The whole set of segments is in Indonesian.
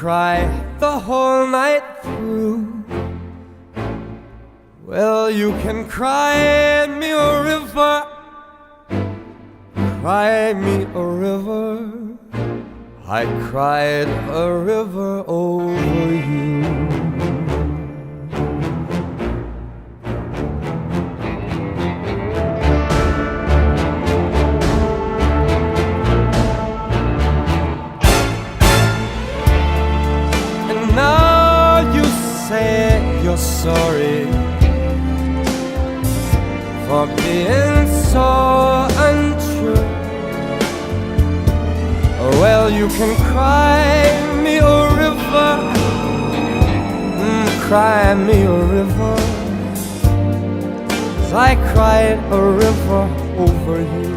cry the whole night through. Well, you can cry me a river, cry me a river. I cried a river over you. And now you say you're sorry for being so untrue. Well, you can cry me a river, cry me a river, 'cause I cried a river over you.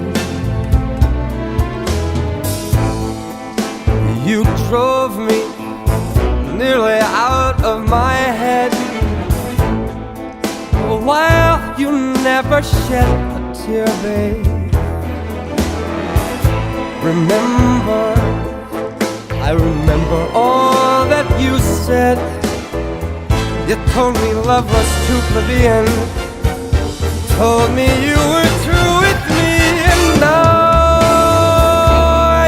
You drove me nearly out of my head, while you never shed a tear, babe. I remember all that you said. You told me love was too plebeian, told me you were through with me, and now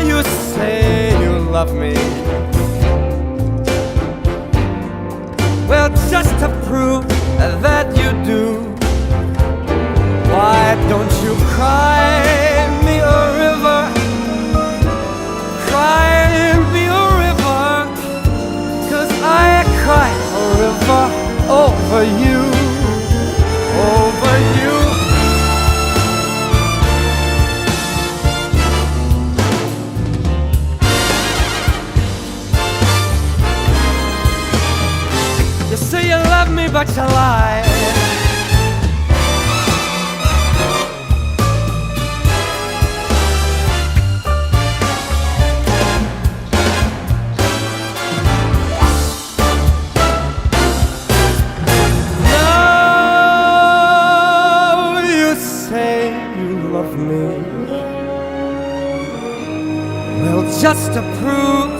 you say you love me. Well, just to prove that you do, why don't you cry me a river? Cry me a river, 'cause I cry a river over you, over you. You say you love me, but you lie. Well, just to prove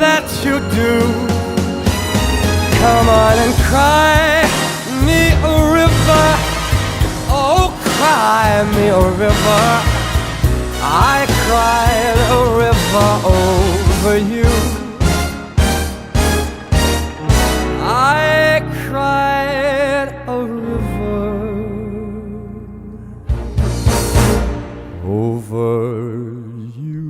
that you do, come on and cry me a river. Oh, cry me a river. I cried a river over you. I cried a river over you.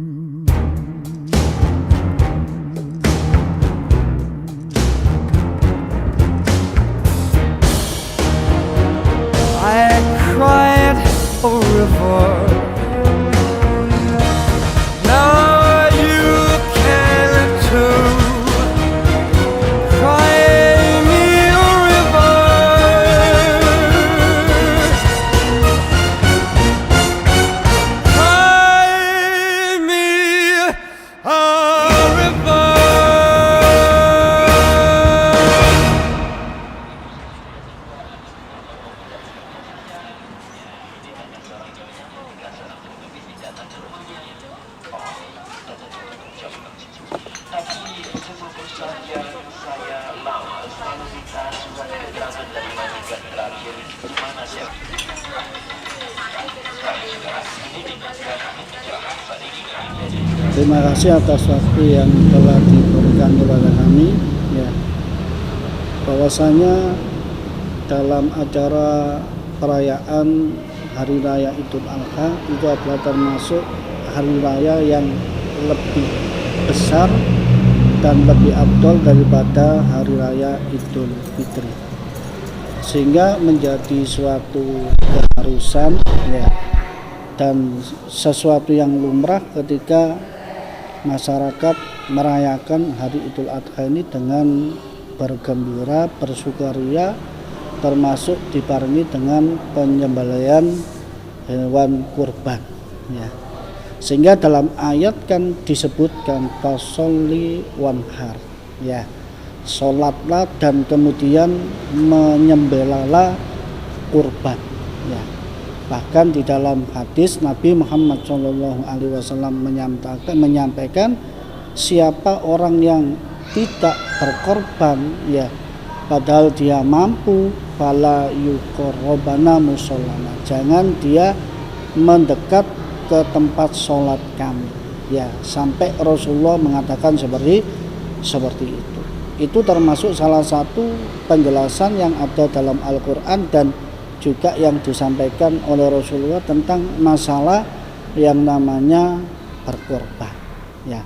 I cried a river. Now you can too. Cry me a river. Cry me a river. Terima kasih atas waktu yang telah diberikan kepada kami. Ya, bahwasanya dalam acara perayaan Hari Raya Idul Adha itu adalah termasuk hari raya yang lebih besar dan lebih afdol daripada Hari Raya Idul Fitri, sehingga menjadi suatu keharusan ya, dan sesuatu yang lumrah ketika masyarakat merayakan Hari Idul Adha ini dengan bergembira, bersukaria, termasuk dibarengi dengan penyembelihan hewan kurban ya. Sehingga dalam ayat kan disebutkan fasolli wanhar ya, sholatlah dan kemudian menyembelihlah kurban ya. Bahkan di dalam hadis Nabi Muhammad SAW menyampaikan siapa orang yang tidak berkorban, ya padahal dia mampu, fala yuqarrabana mushollana, jangan dia mendekat ke tempat sholat kami, ya sampai Rasulullah mengatakan seperti itu. Itu termasuk salah satu penjelasan yang ada dalam Al-Quran dan juga yang disampaikan oleh Rasulullah tentang masalah yang namanya berkorban, ya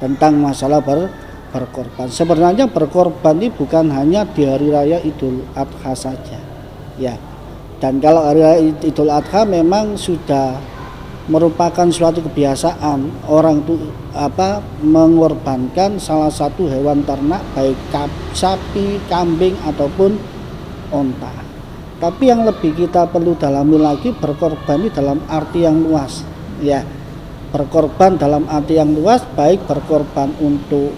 tentang masalah berkorban. Sebenarnya berkorban ini bukan hanya di hari raya Idul Adha saja, ya. Dan kalau hari raya Idul Adha memang sudah merupakan suatu kebiasaan orang itu mengorbankan salah satu hewan ternak, baik sapi, kambing ataupun onta. Tapi yang lebih kita perlu dalami lagi, berkorban ini dalam arti yang luas, ya. Berkorban dalam arti yang luas, baik berkorban untuk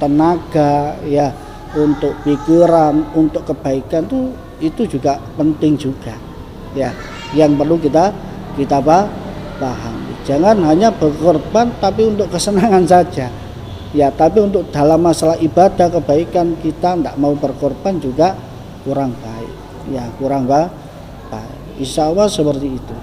tenaga, ya, untuk pikiran, untuk kebaikan, itu juga penting juga, ya. Yang perlu kita pahami. Jangan hanya berkorban tapi untuk kesenangan saja, ya. Tapi untuk dalam masalah ibadah kebaikan kita tidak mau berkorban juga kurang baik, ya, kurang baik. Insya Allah seperti itu.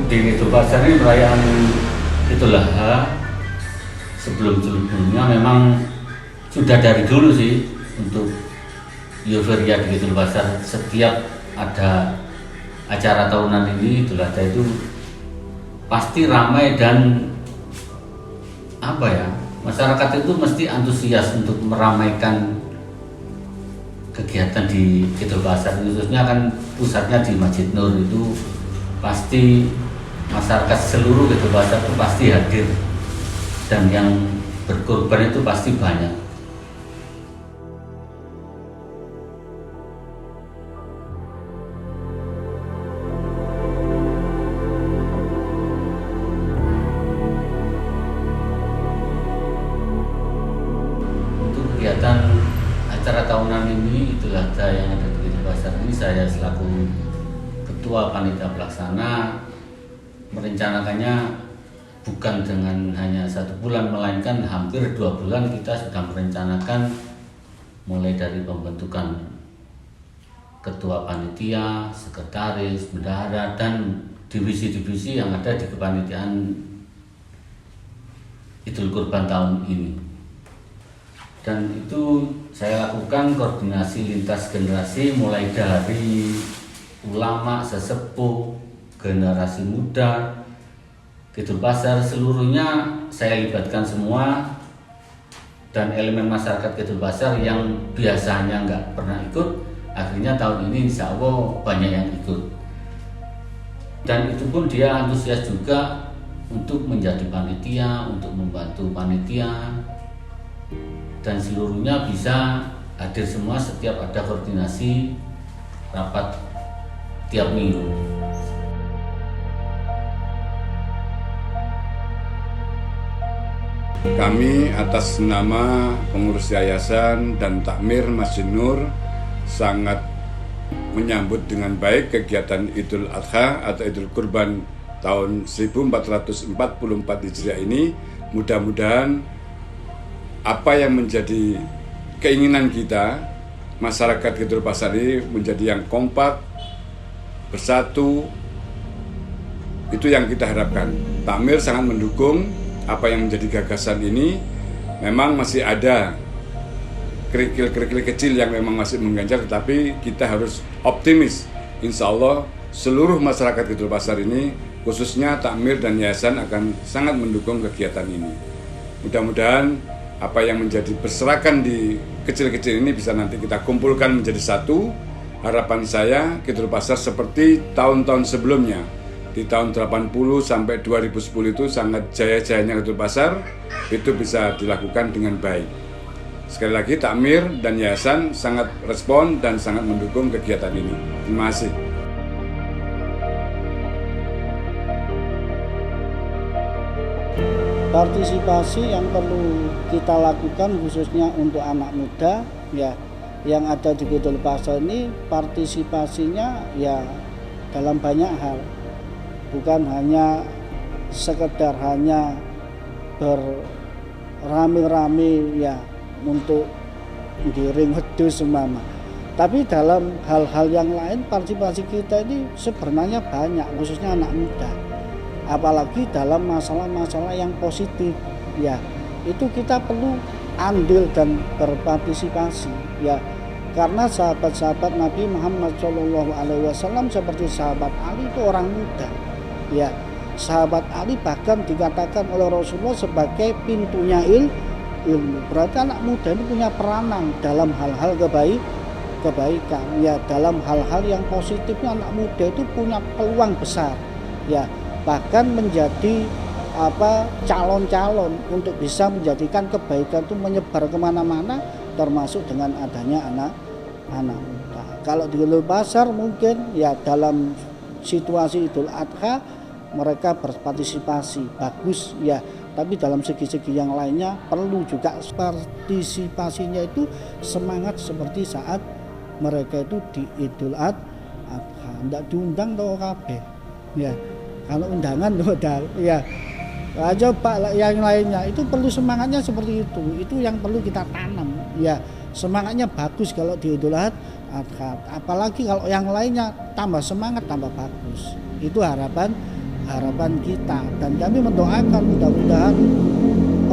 Di Idul Adha ini perayaan Idul Adha sebelum-sebelumnya memang sudah dari dulu sih untuk euforia di Idul Adha. Setiap ada acara tahunan ini Idul Adha itu pasti ramai dan masyarakat itu mesti antusias untuk meramaikan kegiatan di Idul Adha, khususnya kan pusatnya di Masjid Nur. Itu pasti masyarakat seluruh Idul Adha itu pasti hadir dan yang berkorban itu pasti banyak. Untuk kegiatan acara tahunan ini Idul Adha yang ada di Idul Adha ini, saya selaku Ketua Panitia Pelaksana merencanakannya bukan dengan hanya 1 bulan, melainkan hampir 2 bulan kita sudah merencanakan, mulai dari pembentukan ketua panitia, sekretaris, bendahara, dan divisi-divisi yang ada di kepanitiaan Idul Kurban tahun ini. Dan itu saya lakukan koordinasi lintas generasi, mulai dari ulama, sesepuh, generasi muda, Idul Adha, seluruhnya saya libatkan semua. Dan elemen masyarakat Idul Adha yang biasanya nggak pernah ikut, akhirnya tahun ini insya Allah banyak yang ikut. Dan itu pun dia antusias juga untuk menjadi panitia, untuk membantu panitia, dan seluruhnya bisa hadir semua setiap ada koordinasi rapat tiap minggu. Kami atas nama pengurus yayasan dan takmir Masjid Nur sangat menyambut dengan baik kegiatan Idul Adha atau Idul Kurban tahun 1444 Hijriah ini. Mudah-mudahan apa yang menjadi keinginan kita, masyarakat Idul Adha ini menjadi yang kompak, bersatu, itu yang kita harapkan. Takmir sangat mendukung apa yang menjadi gagasan ini. Memang masih ada kerikil-kerikil kecil yang memang masih mengganjal, tetapi kita harus optimis. Insya Allah seluruh masyarakat Idul Adha ini, khususnya takmir dan yayasan, akan sangat mendukung kegiatan ini. Mudah-mudahan apa yang menjadi berserakan di kecil-kecil ini bisa nanti kita kumpulkan menjadi satu. Harapan saya Idul Adha seperti tahun-tahun sebelumnya. Di tahun 80 sampai 2010 itu sangat jaya-jayanya Idul Adha, itu bisa dilakukan dengan baik. Sekali lagi, takmir dan yayasan sangat respon dan sangat mendukung kegiatan ini. Terima kasih. Partisipasi yang perlu kita lakukan khususnya untuk anak muda ya yang ada di Kidul Pasar ini, partisipasinya ya dalam banyak hal, bukan hanya sekedar hanya berrame-rame ya untuk giring wedhus semama, tapi dalam hal-hal yang lain partisipasi kita ini sebenarnya banyak, khususnya anak muda. Apalagi dalam masalah-masalah yang positif ya, itu kita perlu andil dan berpartisipasi ya, karena sahabat-sahabat Nabi Muhammad SAW seperti sahabat Ali itu orang muda ya. Sahabat Ali bahkan dikatakan oleh Rasulullah sebagai pintunya ilmu. Berarti anak muda ini punya peranan dalam hal-hal kebaikan ya, dalam hal-hal yang positifnya anak muda itu punya peluang besar ya, bahkan menjadi calon-calon untuk bisa menjadikan kebaikan itu menyebar kemana-mana, termasuk dengan adanya anak muda. Kalau di Kidul Pasar mungkin ya dalam situasi Idul Adha mereka berpartisipasi bagus ya, tapi dalam segi-segi yang lainnya perlu juga partisipasinya itu semangat seperti saat mereka itu di Idul Adha, tidak diundang tau kabeh ya. Kalau undangan udah ya, coba yang lainnya itu perlu semangatnya seperti itu yang perlu kita tanam ya. Semangatnya bagus kalau di Idul Adha, apalagi kalau yang lainnya tambah semangat tambah bagus. Itu harapan kita, dan kami mendoakan mudah-mudahan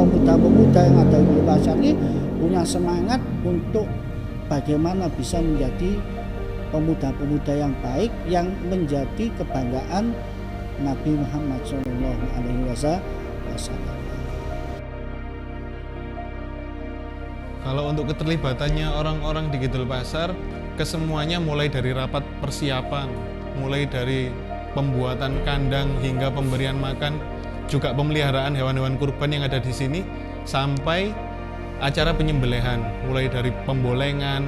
pemuda-pemuda yang ada di Pasar ini punya semangat untuk bagaimana bisa menjadi pemuda-pemuda yang baik yang menjadi kebanggaan Nabi Muhammad SAW. Kalau untuk keterlibatannya orang-orang di Kidul Pasar, kesemuanya mulai dari rapat persiapan, mulai dari pembuatan kandang hingga pemberian makan, juga pemeliharaan hewan-hewan kurban yang ada di sini, sampai acara penyembelihan, mulai dari pembolengan,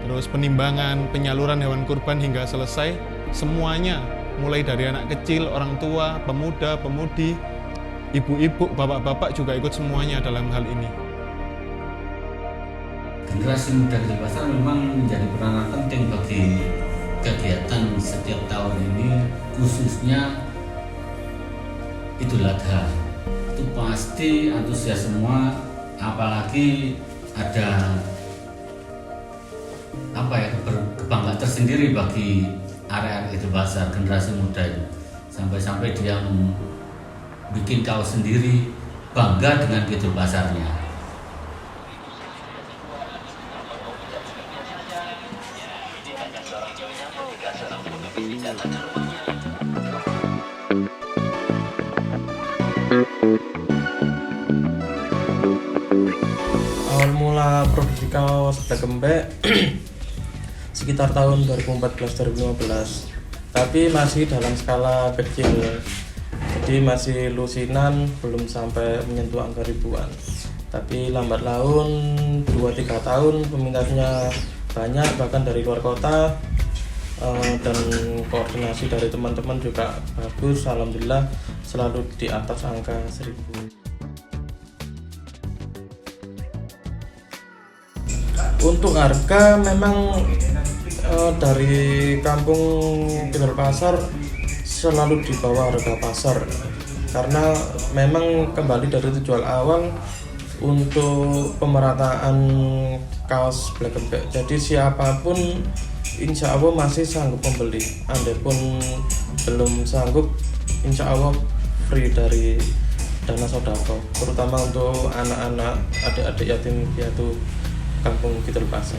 terus penimbangan, penyaluran hewan kurban hingga selesai, semuanya mulai dari anak kecil, orang tua, pemuda, pemudi, ibu-ibu, bapak-bapak juga ikut semuanya dalam hal ini. Generasi muda Kidul Pasar memang menjadi peranan penting bagi kegiatan setiap tahun ini, khususnya Idul Adha. Itu pasti antusias semua, apalagi ada kebanggaan tersendiri bagi area Kidul Pasar, generasi muda itu. Sampai-sampai dia bikin kaos sendiri, bangga dengan Kidul Pasarnya. Awal mula produksi kaos Black Kempe sekitar tahun 2014-2015, tapi masih dalam skala kecil, jadi masih lusinan, belum sampai menyentuh angka ribuan. Tapi lambat laun 2-3 tahun peminatnya banyak, bahkan dari luar kota, dan koordinasi dari teman-teman juga bagus, alhamdulillah selalu di atas angka 1000. Untuk harga memang dari kampung Kidul Pasar selalu di bawah harga pasar, karena memang kembali dari tujuan awal untuk pemerataan kaos Black Kempe. Jadi siapapun insya Allah masih sanggup membeli, andai-pun belum sanggup insya Allah free dari dana sodako, terutama untuk anak-anak, adik-adik yatim piatu kampung Kidul Pasar.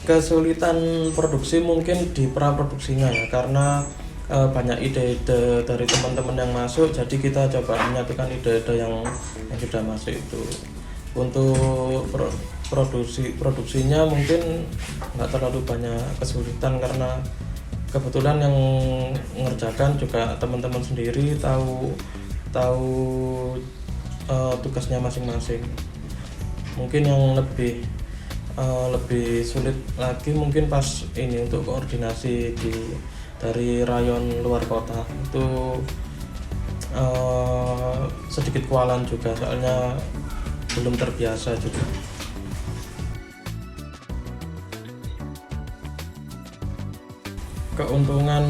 Kesulitan produksi mungkin di praproduksinya ya, karena banyak ide-ide dari teman-teman yang masuk, jadi kita coba menyatukan ide-ide yang sudah masuk itu. Untuk produksinya mungkin nggak terlalu banyak kesulitan, karena kebetulan yang mengerjakan juga teman-teman sendiri, tahu tugasnya masing-masing. Mungkin yang lebih sulit lagi mungkin pas ini untuk koordinasi di dari rayon luar kota. Itu sedikit kualan juga, soalnya belum terbiasa juga. Keuntungan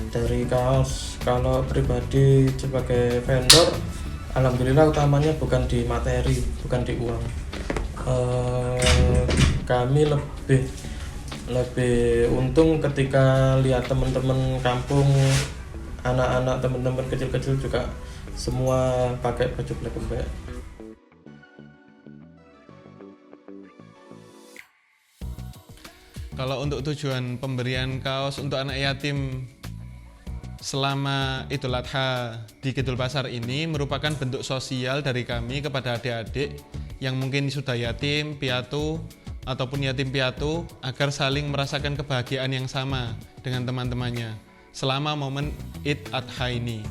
dari kaos, kalau pribadi sebagai vendor, alhamdulillah utamanya bukan di materi, bukan di uang. Kami lebih untung ketika lihat teman-teman kampung, anak-anak teman-teman kecil-kecil juga semua pakai baju Black Embe. Kalau untuk tujuan pemberian kaos untuk anak yatim selama Idul Adha di Kidul Pasar ini merupakan bentuk sosial dari kami kepada adik-adik yang mungkin sudah yatim, piatu, ataupun yatim piatu, agar saling merasakan kebahagiaan yang sama dengan teman-temannya selama momen Id Adha ini.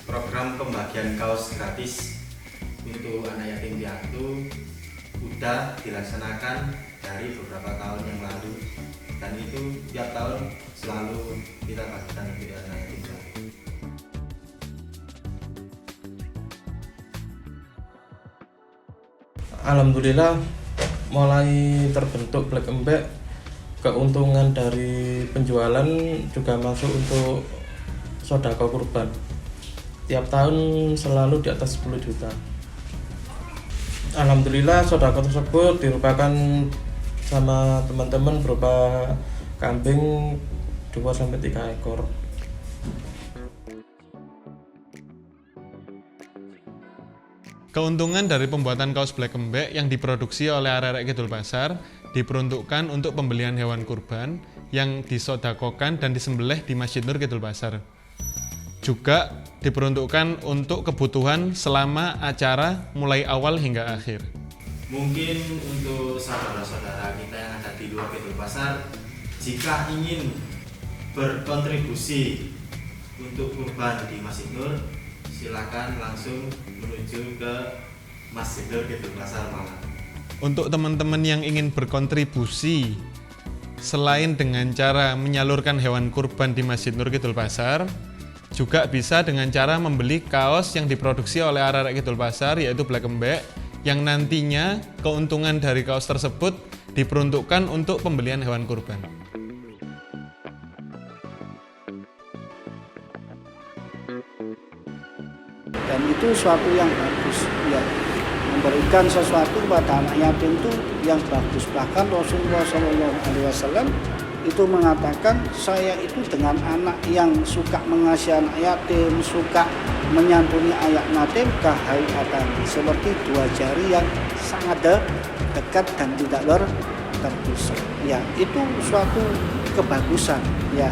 Program pembagian kaos gratis untuk anak yatim piatu sudah dilaksanakan dari beberapa tahun yang lalu, dan itu tiap tahun selalu kita bagikan untuk anak yatim piatu. Alhamdulillah mulai terbentuk Black Embe, keuntungan dari penjualan juga masuk untuk sodako kurban. Tiap tahun selalu di atas 10 juta. Alhamdulillah sodako tersebut dirupakan sama teman-teman berupa kambing 2-3 ekor. Keuntungan dari pembuatan kaos Black Embe yang diproduksi oleh arek-arek Kidul Pasar diperuntukkan untuk pembelian hewan kurban yang disodakokan dan disembelih di Masjid Nur Kidul Pasar. Juga diperuntukkan untuk kebutuhan selama acara mulai awal hingga akhir. Mungkin untuk saudara-saudara kita yang ada di luar Kidul Pasar, jika ingin berkontribusi untuk kurban di Masjid Nur, silakan langsung menuju ke Masjid Nur Kidul Pasar Malang. Untuk teman-teman yang ingin berkontribusi selain dengan cara menyalurkan hewan kurban di Masjid Nur Kidul Pasar, juga bisa dengan cara membeli kaos yang diproduksi oleh arek Kidul Pasar, yaitu Black Embe, yang nantinya keuntungan dari kaos tersebut diperuntukkan untuk pembelian hewan kurban. Dan itu suatu yang bagus, ya, memberikan sesuatu kepada anak yatim itu yang bagus. Bahkan Rasulullah SAW itu mengatakan, saya itu dengan anak yang suka mengasihi anak yatim, suka menyantuni anak yatim, kahayatan, seperti dua jari yang sangat dekat dan tidak terpisah. Ya, itu suatu kebagusan, ya.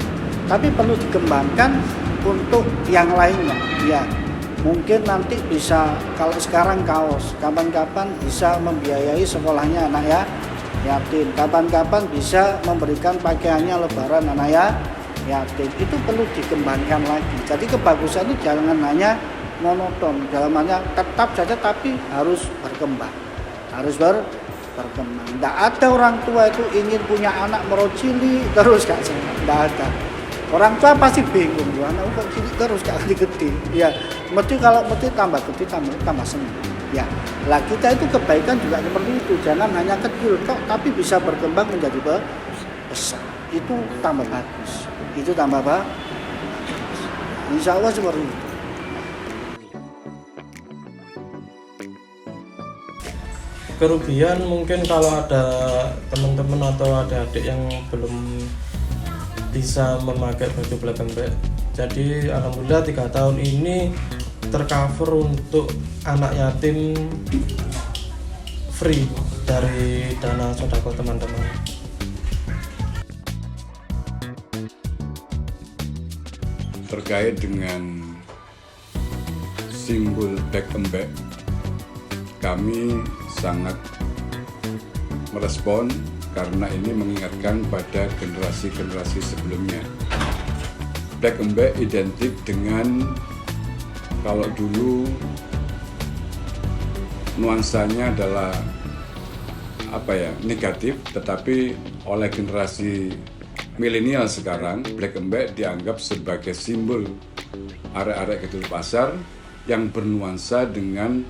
Tapi perlu dikembangkan untuk yang lainnya, ya. Mungkin nanti bisa, kalau sekarang kaos, kapan-kapan bisa membiayai sekolahnya anak yatim, kapan-kapan bisa memberikan pakaiannya lebaran anak yatim. Itu perlu dikembangkan lagi. Jadi kebagusan itu jangan hanya monoton, dalamnya tetap saja, tapi harus berkembang, harus berkembang. Tidak ada orang tua itu ingin punya anak merocili terus gak senang, tidak ada. Orang tua pasti bingung, anak kok cilik terus gak gede-gede. Ya, mesti kalau tambah gede tambah senang. Ya, lah kita itu kebaikan juga seperti itu, jangan hanya kecil tok, tapi bisa berkembang menjadi besar. Itu tambah bagus. Itu tambah bagus. Insya Allah seperti itu. Kerugian mungkin kalau ada teman-teman atau adik-adik yang belum bisa memakai baju Black Embe. Jadi alhamdulillah 3 tahun ini tercover untuk anak yatim free dari dana sodako teman-teman. Terkait dengan simbol Black Embe, kami sangat merespon karena ini mengingatkan pada generasi-generasi sebelumnya. Black Embe identik dengan, kalau dulu nuansanya adalah negatif, tetapi oleh generasi milenial sekarang, black embek dianggap sebagai simbol arek-arek Kidul Pasar yang bernuansa dengan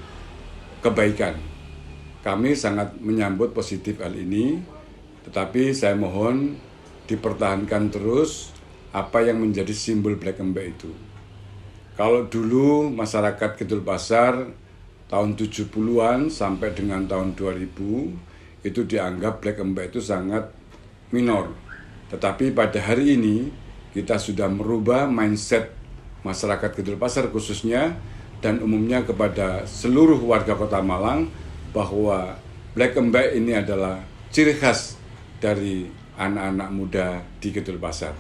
kebaikan. Kami sangat menyambut positif hal ini, tetapi saya mohon dipertahankan terus apa yang menjadi simbol black embek itu. Kalau dulu masyarakat Kidul Pasar tahun 70-an sampai dengan tahun 2000 itu dianggap black embek itu sangat minor. Tetapi pada hari ini kita sudah merubah mindset masyarakat Kidul Pasar khususnya dan umumnya kepada seluruh warga Kota Malang bahwa black embek ini adalah ciri khas dari anak-anak muda di Kidul Pasar.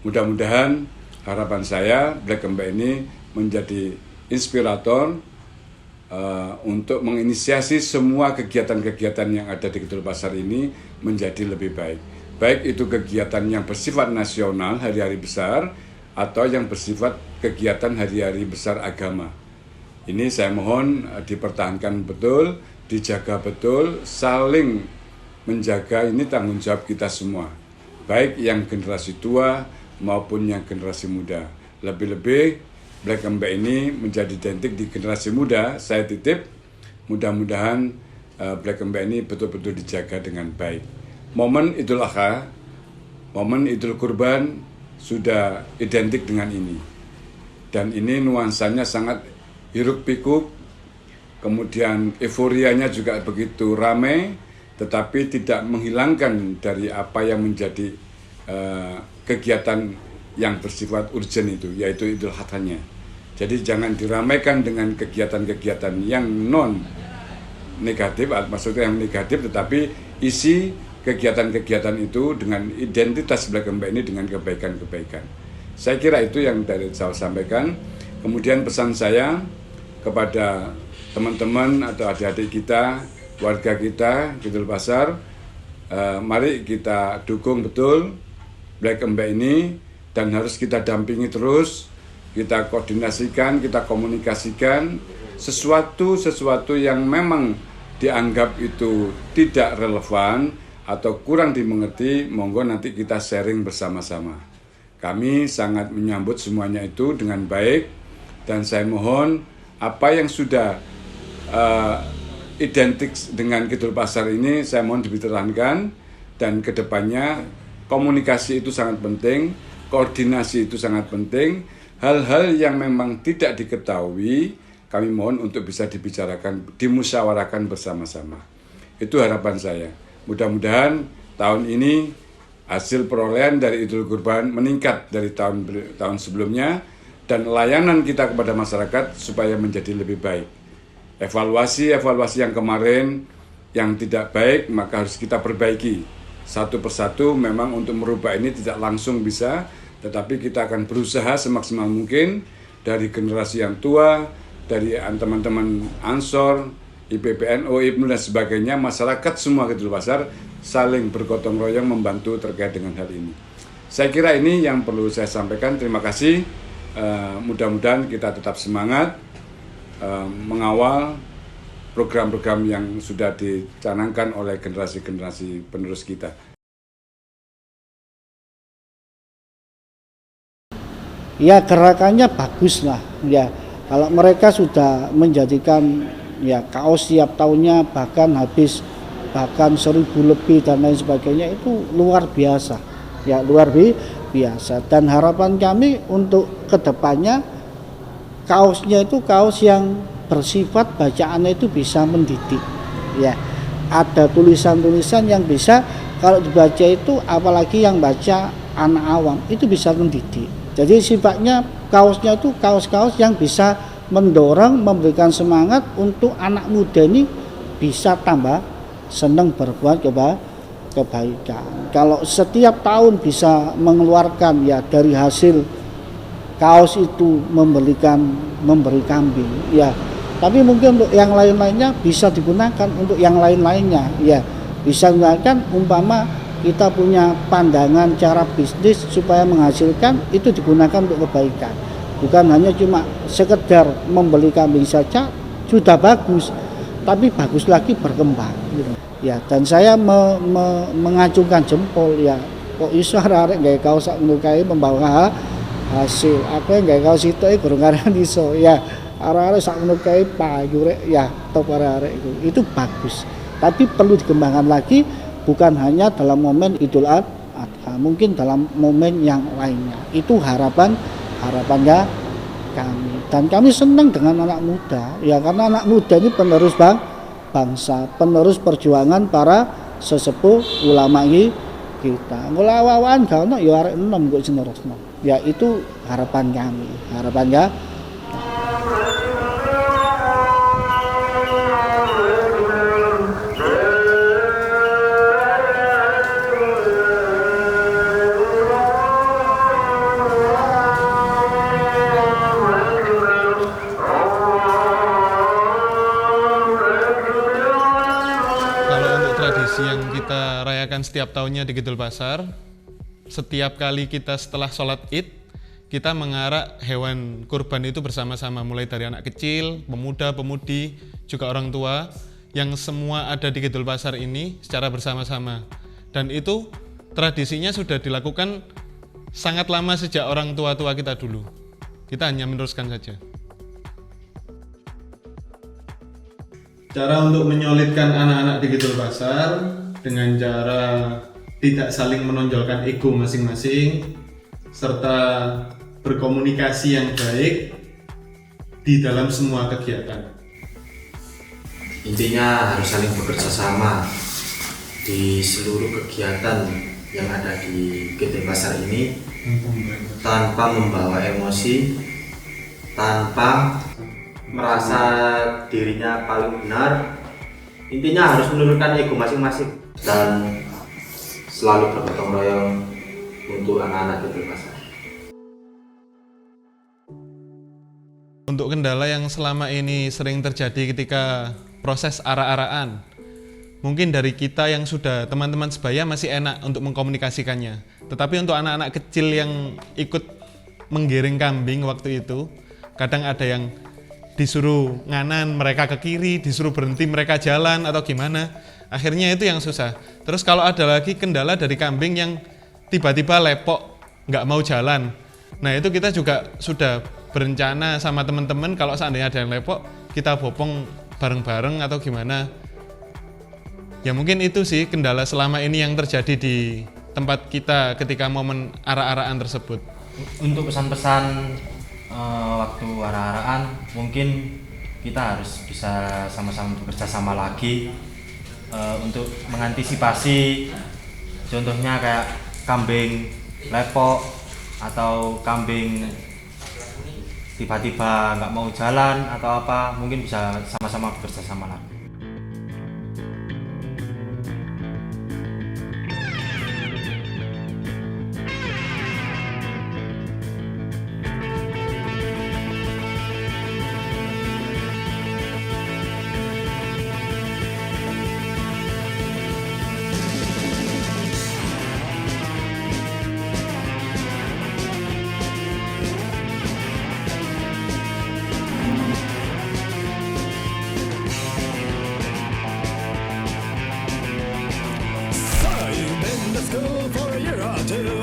Mudah-mudahan harapan saya black embek ini menjadi inspirator untuk menginisiasi semua kegiatan-kegiatan yang ada di Kidul Pasar ini menjadi lebih baik. Baik itu kegiatan yang bersifat nasional hari-hari besar atau yang bersifat kegiatan hari-hari besar agama. Ini saya mohon dipertahankan betul, dijaga betul, saling menjaga, ini tanggung jawab kita semua. Baik yang generasi tua maupun yang generasi muda. Lebih-lebih black embek ini menjadi identik di generasi muda, saya titip mudah-mudahan black embek ini betul-betul dijaga dengan baik. Momen Idul Adha, momen Idul Kurban sudah identik dengan ini. Dan ini nuansanya sangat hiruk pikuk, kemudian euforianya juga begitu ramai, tetapi tidak menghilangkan dari apa yang menjadi kegiatan yang bersifat urgent itu, yaitu Idul Adha-nya. Jadi jangan diramaikan dengan kegiatan-kegiatan yang non negatif, maksudnya yang negatif, tetapi isi kegiatan-kegiatan itu dengan identitas black embek ini dengan kebaikan-kebaikan. Saya kira itu yang dari saya sampaikan. Kemudian pesan saya kepada teman-teman atau adik-adik kita, warga kita Kidul Pasar, mari kita dukung betul black embek ini dan harus kita dampingi terus, kita koordinasikan, kita komunikasikan sesuatu yang memang dianggap itu tidak relevan atau kurang dimengerti, monggo nanti kita sharing bersama-sama. Kami sangat menyambut semuanya itu dengan baik dan saya mohon apa yang sudah identik dengan Kidul Pasar ini saya mohon dipertahankan dan kedepannya komunikasi itu sangat penting, koordinasi itu sangat penting. Hal-hal yang memang tidak diketahui kami mohon untuk bisa dibicarakan, dimusyawarakan bersama-sama. Itu harapan saya. Mudah-mudahan tahun ini hasil perolehan dari Idul Kurban meningkat dari tahun sebelumnya dan layanan kita kepada masyarakat supaya menjadi lebih baik. Evaluasi yang kemarin yang tidak baik maka harus kita perbaiki. Satu persatu memang untuk merubah ini tidak langsung bisa, tetapi kita akan berusaha semaksimal mungkin dari generasi yang tua, dari teman-teman Ansor, IPPNU, IPNU dan sebagainya, masyarakat semua Kidul Pasar saling bergotong royong membantu terkait dengan hal ini. Saya kira ini yang perlu saya sampaikan. Terima kasih. Mudah-mudahan kita tetap semangat mengawal program-program yang sudah dicanangkan oleh generasi-generasi penerus kita. Ya gerakannya bagus lah. Ya kalau mereka sudah menjadikan ya kaos tiap tahunnya bahkan 1.000 lebih dan lain sebagainya, itu luar biasa ya, luar biasa. Dan harapan kami untuk kedepannya kaosnya itu kaos yang bersifat bacaannya itu bisa mendidik ya, ada tulisan-tulisan yang bisa kalau dibaca itu, apalagi yang baca anak awam, itu bisa mendidik. Jadi sifatnya kaosnya itu kaos-kaos yang bisa mendorong, memberikan semangat untuk anak muda ini bisa tambah senang berbuat kebaikan. Kalau setiap tahun bisa mengeluarkan ya dari hasil kaos itu memberi kambing ya, tapi mungkin untuk yang lain-lainnya bisa digunakan untuk yang lain-lainnya ya, bisa digunakan umpama kita punya pandangan cara bisnis supaya menghasilkan, itu digunakan untuk kebaikan. Bukan hanya cuma sekedar membeli kambing saja sudah bagus, tapi bagus lagi berkembang gitu. Ya, dan saya mengacungkan jempol ya kok iso arek gawe kaos sak ngono kae membawa hasil. Aku yang gawe kaos itu gurung karyan iso. Ya, arek-arek sak ngono kae payu rek ya top arek-arek itu bagus. Tapi perlu dikembangkan lagi bukan hanya dalam momen Idul Adha, mungkin dalam momen yang lainnya. Itu harapannya kami. Dan kami senang dengan anak muda, ya karena anak muda ini penerus bangsa, penerus perjuangan para sesepuh ulama kita. Ngulawawan gak ono ya arek enom kok jenerosno. Ya itu harapan kami, harapannya. Yang kita rayakan setiap tahunnya di Kidul Pasar, setiap kali kita setelah sholat Id, kita mengarak hewan kurban itu bersama-sama, mulai dari anak kecil, pemuda, pemudi, juga orang tua, yang semua ada di Kidul Pasar ini secara bersama-sama. Dan itu tradisinya sudah dilakukan sangat lama sejak orang tua-tua kita dulu. Kita hanya meneruskan saja. Cara untuk menyolidkan anak-anak di Kidul Pasar dengan cara tidak saling menonjolkan ego masing-masing serta berkomunikasi yang baik di dalam semua kegiatan. Intinya harus saling bekerja sama di seluruh kegiatan yang ada di Kidul Pasar ini tanpa membawa emosi, tanpa merasa dirinya paling benar. Intinya harus menurunkan ego masing-masing dan selalu bergotong royong untuk anak-anak Kidul Pasar. Untuk kendala yang selama ini sering terjadi ketika proses arak-arakan, mungkin dari kita yang sudah teman-teman sebaya masih enak untuk mengkomunikasikannya. Tetapi untuk anak-anak kecil yang ikut menggiring kambing waktu itu, kadang ada yang disuruh nganan mereka ke kiri, disuruh berhenti mereka jalan atau gimana. Akhirnya itu yang susah. Terus kalau ada lagi kendala dari kambing yang tiba-tiba lepok, nggak mau jalan. Nah itu kita juga sudah berencana sama teman-teman kalau seandainya ada yang lepok, kita bopong bareng-bareng atau gimana. Ya mungkin itu sih kendala selama ini yang terjadi di tempat kita ketika momen arak-arakan tersebut. Untuk pesan-pesan waktu arak-arakan mungkin kita harus bisa sama-sama bekerja sama lagi untuk mengantisipasi contohnya kayak kambing lepok atau kambing tiba-tiba nggak mau jalan atau apa, mungkin bisa sama-sama bekerja sama lagi.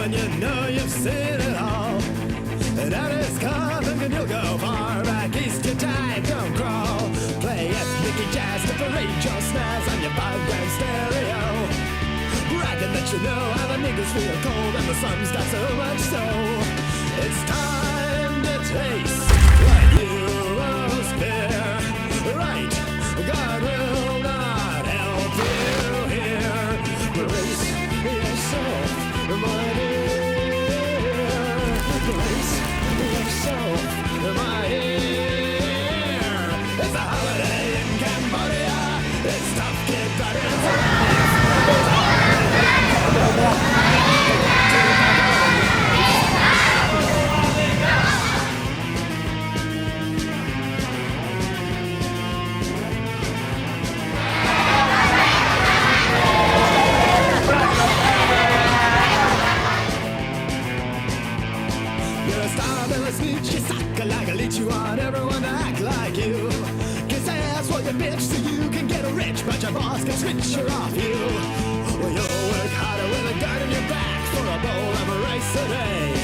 And you know you've seen it all. And out is coming and you'll go far back east. Your time don't crawl. Play ethnic jazz to parade your snares on your background stereo. Bragging that you know how the niggas feel cold and the sun's got so much so. It's time to taste what you most fear. Right, God will not help you here. Brace yourself, my dear. Brace yourself, my dear. It's a holiday in Cambodia. It's tough, kid, but it's You're a star, they're a snitch, you suck like a leech. You want everyone to act like you. Kiss ass for your bitch so you can get rich, but your boss can switch her off you. Well, you'll work harder with a gun in your back for a a bowl of rice a day.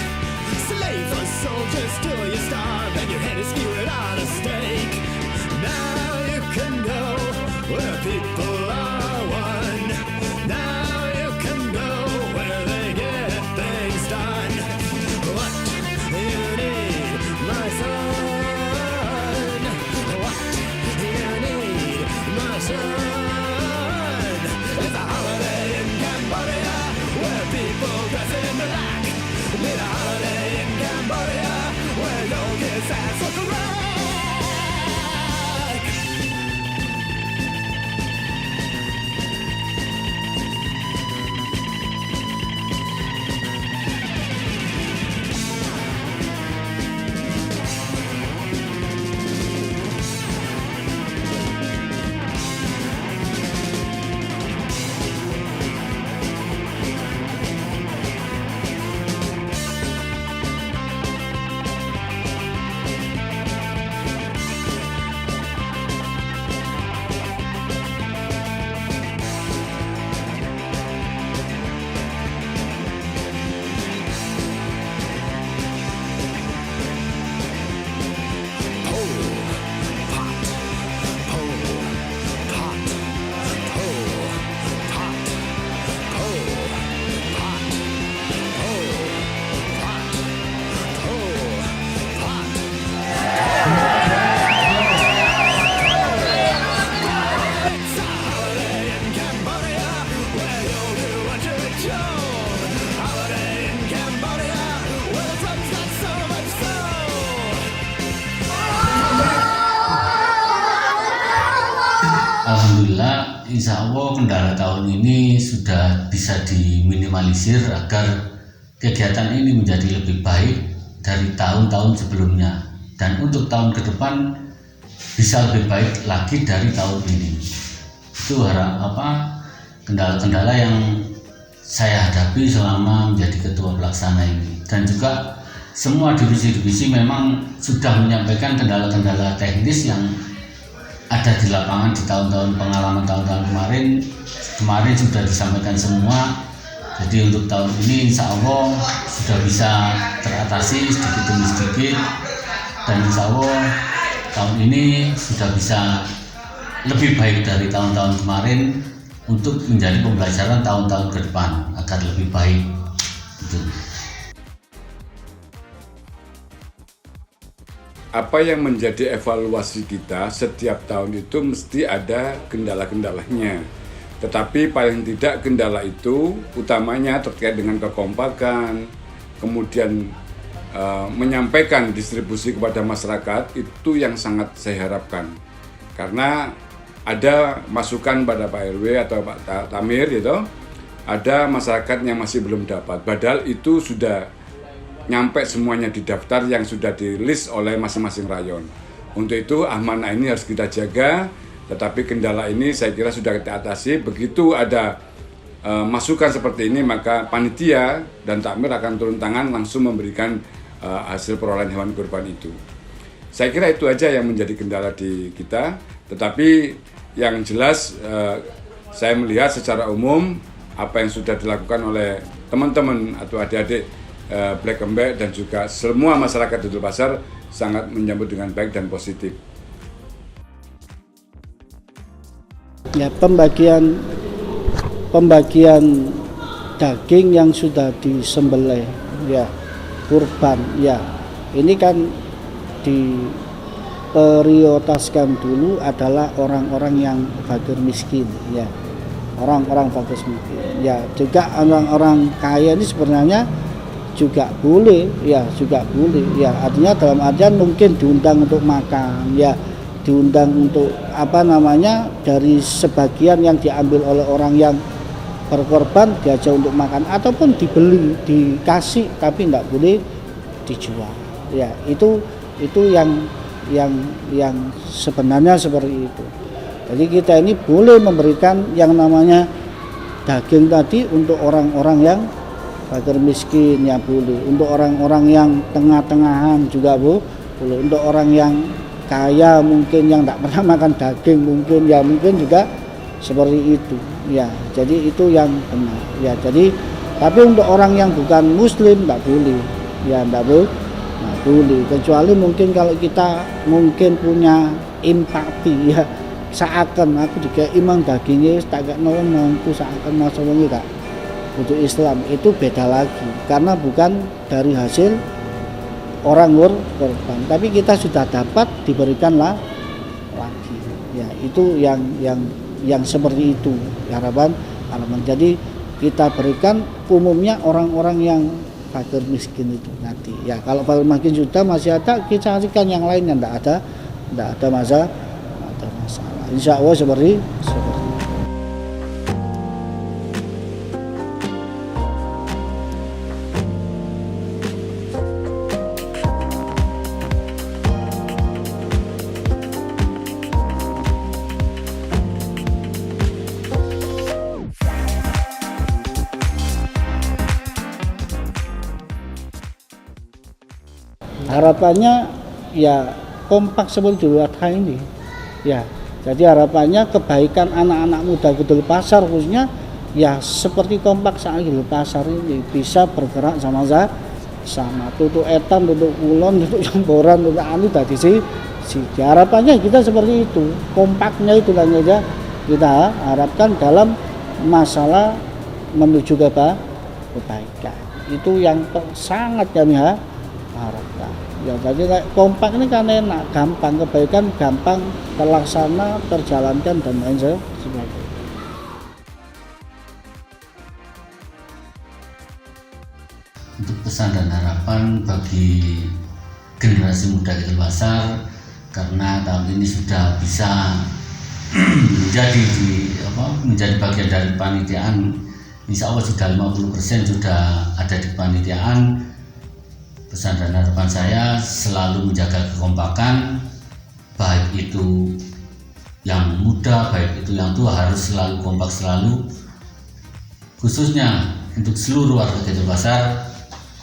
Slave or soldier, still you starve, and your head is skewered on a stake. Now you can go where people are one. Now you can go where they get things done. What you need, my son? What you need, my son? It's a holiday in Cambodia where people dress in black. Need a holiday in Cambodia where no kids ask for correct. Alhamdulillah, insya Allah kendala tahun ini sudah bisa diminimalisir agar kegiatan ini menjadi lebih baik dari tahun-tahun sebelumnya, dan untuk tahun ke depan bisa lebih baik lagi dari tahun ini. Itu kendala-kendala yang saya hadapi selama menjadi ketua pelaksana ini, dan juga semua divisi-divisi memang sudah menyampaikan kendala-kendala teknis yang ada di lapangan di tahun-tahun pengalaman tahun-tahun kemarin sudah disampaikan semua. Jadi untuk tahun ini insya Allah sudah bisa teratasi sedikit demi sedikit, dan insya Allah tahun ini sudah bisa lebih baik dari tahun-tahun kemarin untuk menjadi pembelajaran tahun-tahun ke depan agar lebih baik. Itu. Apa yang menjadi evaluasi kita setiap tahun itu mesti ada kendala-kendalanya. Tetapi paling tidak kendala itu utamanya terkait dengan kekompakan, kemudian menyampaikan distribusi kepada masyarakat, itu yang sangat saya harapkan. Karena ada masukan pada Pak RW atau Pak Tamir gitu, ada masyarakat yang masih belum dapat, padahal itu sudah nyampe semuanya di daftar yang sudah di list oleh masing-masing rayon. Untuk itu amanah ini harus kita jaga, tetapi kendala ini saya kira sudah kita atasi. Begitu ada masukan seperti ini, maka panitia dan takmir akan turun tangan langsung memberikan hasil perolehan hewan kurban itu. Saya kira itu aja yang menjadi kendala di kita, tetapi yang jelas saya melihat secara umum apa yang sudah dilakukan oleh teman-teman atau adik-adik Black Embek dan juga semua masyarakat di Denpasar sangat menyambut dengan baik dan positif. Ya, pembagian daging yang sudah disembelih ya, kurban ya, ini kan diprioritaskan dulu adalah orang-orang yang fakir miskin ya, orang-orang fakir miskin ya. Juga orang-orang kaya ini sebenarnya juga boleh ya, artinya dalam artian mungkin diundang untuk makan ya, diundang untuk dari sebagian yang diambil oleh orang yang berkorban diajak untuk makan, ataupun dibeli, dikasih, tapi tidak boleh dijual ya. Itu yang sebenarnya seperti itu. Jadi kita ini boleh memberikan yang namanya daging tadi untuk orang-orang yang fakir miskin ya boleh, untuk orang-orang yang tengah-tengahan juga boleh, untuk orang yang kaya mungkin yang tidak pernah makan daging mungkin juga seperti itu ya. Jadi itu yang benar ya. Jadi Tapi untuk orang yang bukan muslim nggak boleh, ya nggak boleh. Kecuali mungkin kalau kita mungkin punya empati, ya seakan aku juga imam dagingnya tak gak nongku seakan masuk wengi kak untuk Islam itu beda lagi, karena bukan dari hasil orang korban, tapi kita sudah dapat diberikanlah lagi, ya itu yang seperti itu harapan. Jadi kita berikan umumnya orang-orang yang fakir miskin itu nanti, ya kalau fakir miskin sudah masih ada, kita carikan yang lain yang tidak ada masalah. Insya Allah seperti itu. Harapannya ya kompak seperti Idul Adha ini, ya. Jadi harapannya kebaikan anak-anak muda Kidul Pasar khususnya ya seperti kompak saat Kidul Pasar ini bisa bergerak sama tutuk etan, tutuk kulon, tutuk campuran, tutuk anu tadi sih. Harapannya kita seperti itu, kompaknya itu aja kita harapkan dalam masalah menuju kebaikan. Itu yang sangat kami harapkan. Ya jadi kompak ini kan enak, gampang, kebaikan gampang terlaksana, terjalankan dan lain sebagainya. Untuk pesan dan harapan bagi generasi muda Kidul Pasar, karena tahun ini sudah bisa menjadi bagian dari panitiaan, insya Allah sudah 50% sudah ada di panitiaan. Pesan dan harapan saya selalu menjaga kekompakan, baik itu yang muda, baik itu yang tua, harus selalu kompak selalu, khususnya untuk seluruh warga Kidul Pasar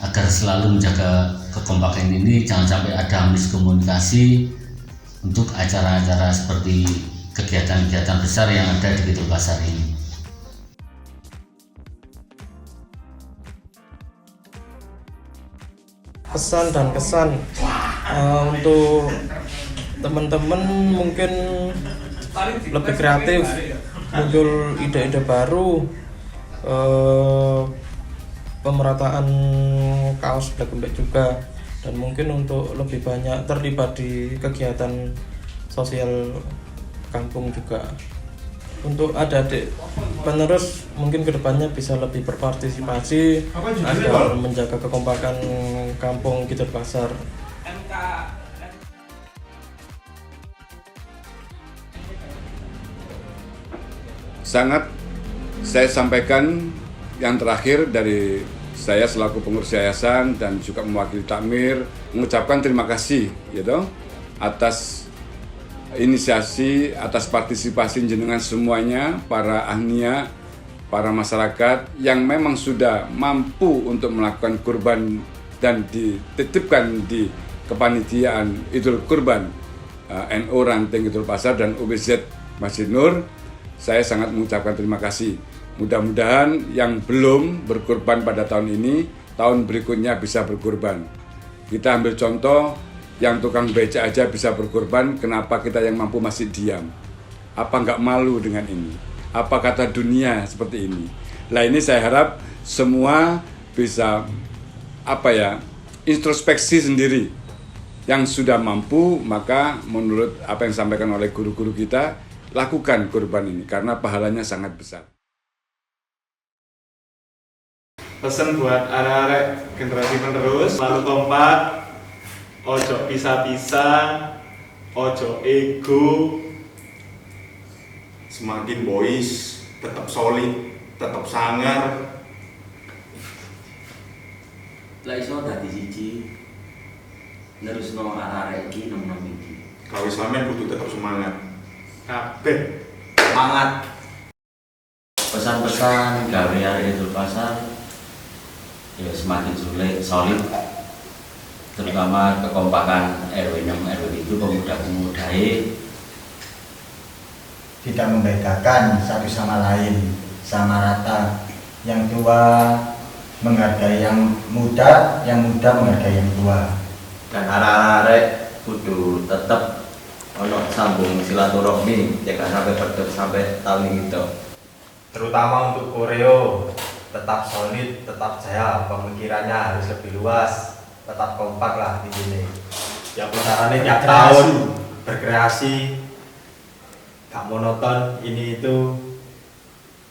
agar selalu menjaga kekompakan ini, jangan sampai ada miskomunikasi untuk acara-acara seperti kegiatan-kegiatan besar yang ada di Kidul Pasar ini. Pesan dan kesan untuk teman-teman mungkin lebih kreatif, muncul ide-ide baru, pemerataan kaos Black Empat juga, dan mungkin untuk lebih banyak terlibat di kegiatan sosial kampung juga. Untuk adik-adik penerus mungkin kedepannya bisa lebih berpartisipasi agar menjaga kekompakan kampung Kidul Pasar. Sangat saya sampaikan yang terakhir dari saya selaku pengurus yayasan dan juga mewakili takmir, mengucapkan terima kasih atas inisiasi, atas partisipasi jenengan semuanya, para ahliya, para masyarakat yang memang sudah mampu untuk melakukan kurban dan dititipkan di kepanitiaan Idul Kurban NU Ranting Kidul Pasar dan UBZ Masjid Nur. Saya sangat mengucapkan terima kasih. Mudah-mudahan yang belum berkurban pada tahun ini, tahun berikutnya bisa berkurban. Kita ambil contoh, yang tukang beca aja bisa berkorban, kenapa kita yang mampu masih diam? Apa nggak malu dengan ini? Apa kata dunia seperti ini? Nah ini saya harap semua bisa introspeksi sendiri. Yang sudah mampu, maka menurut apa yang disampaikan oleh guru-guru kita, lakukan kurban ini karena pahalanya sangat besar. Pesan buat arek-arek generasi penerus, selalu kompak, ojo pisah-pisah, ojo ego, semakin boys, tetap solid, tetap sangar. Lah iso dadi siji, nerusno arek iki nom-nom iki. Kau Islamen kudu tetap semangat. Kabeh Semangat. Pesan-pesan gawe arek Kidul Pasar ya semakin solid, terutama kekompakan RW 6 RW itu pemuda-pemudae tidak membedakan satu sama lain, sama rata. Yang tua menghargai yang muda menghargai yang tua. Dan arek-arek kudu tetap ono sambung silaturahmi jangan sampai berdua sampai tahun ini gitu. Terutama untuk koreo, tetap solid, tetap jaya, pemikirannya harus lebih luas, tetap kompak lah di sini. Ya putarannya tiap tahun berkreasi, gak monoton, ini itu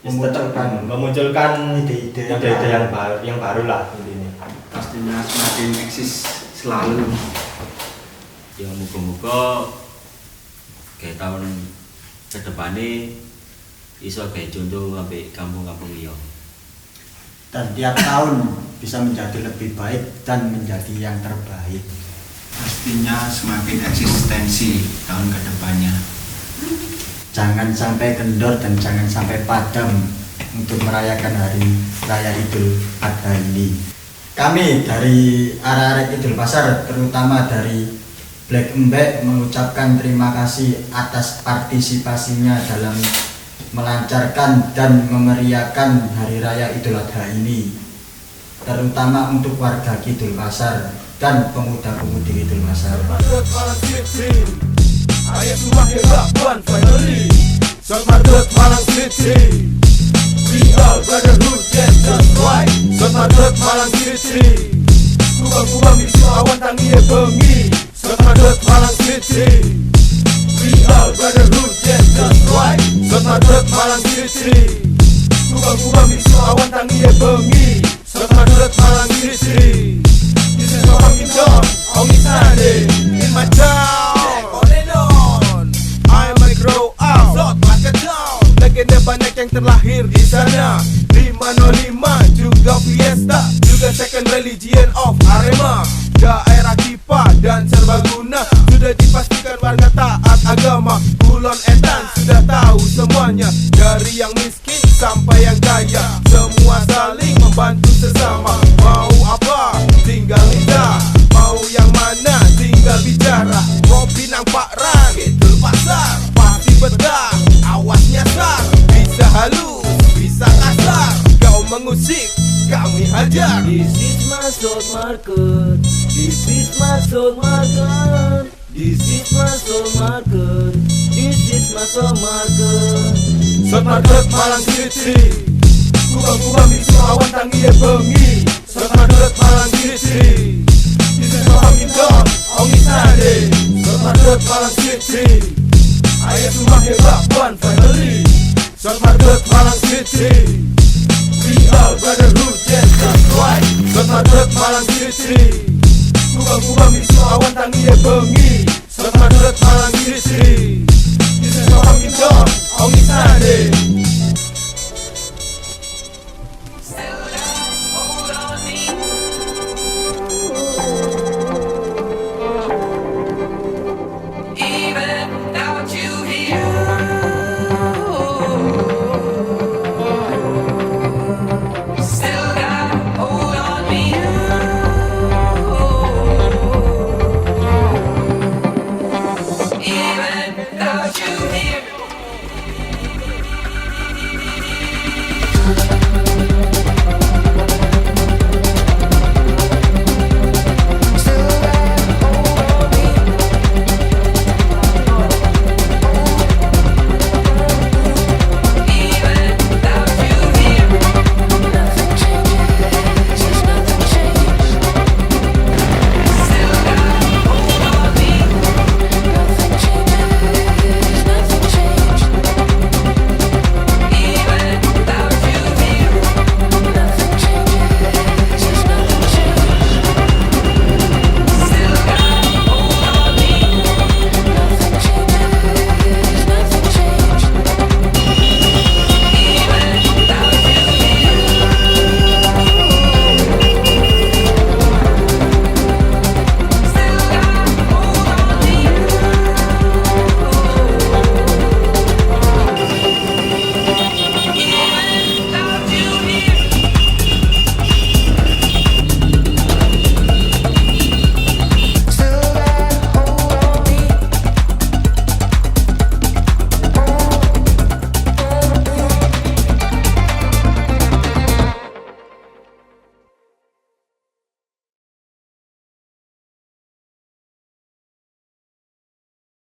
memunculkan ide-ide yang baru lah ini. Pastinya semakin eksis selalu. Ya muga-muga kayak tahun ke depan ini iso kayak contoh sampai kampung-kampung liya. Dan tiap tahun bisa menjadi lebih baik dan menjadi yang terbaik. Pastinya semakin eksistensi tahun ke depannya. Jangan sampai kendor dan jangan sampai padam untuk merayakan hari raya Idul Adha ini. Kami dari arek-arek Idul Pasar, terutama dari Black Embek, mengucapkan terima kasih atas partisipasinya dalam melancarkan dan memeriahkan hari raya Idul Adha ini, terutama untuk warga Kidul Pasar dan pemuda-pemudi Kidul Pasar. Ayah rumah hebat finally Market Malang City. We all brotherhood and just right Market Malang City. Kubang-kubang bisu awan tangi bengi Market Malang City. We all brotherhood and just right Market Malang City. Kubang-kubang bisu awan tangi bengi Market Malang City. This is what I'm done on this Sunday in my town. Legenda banyak yang terlahir di sana. 505 juga Fiesta, juga second religion of Arema. Daerah Kipa dan Serbaguna sudah dipastikan warga taat agama. Kulon Edan sudah tahu semuanya, dari yang miskin sampai yang kaya. Semua saling membantu sesama. Mau apa? Tinggal minta. Mau yang mana? Tinggal bicara. Kopi nang Pak Ran, Kidul Pasar pasti betah. Awas nyasar, bisa halus, bisa kasar. Kau mengusik, kami hajar. This is my soul market. This is my soul market. This is my soul market. This is my soul market. Soul Market Malang City. Kubang-kubang bisu awan tangi bengi. Soul Market Malang City. This is what I'm done on this Sunday. Soul Market Malang City. Ayah rumah hebat finally Market Malang City. We all brotherhood and just right Market Malang City. Kubang-kubang bisu awan tangi bengi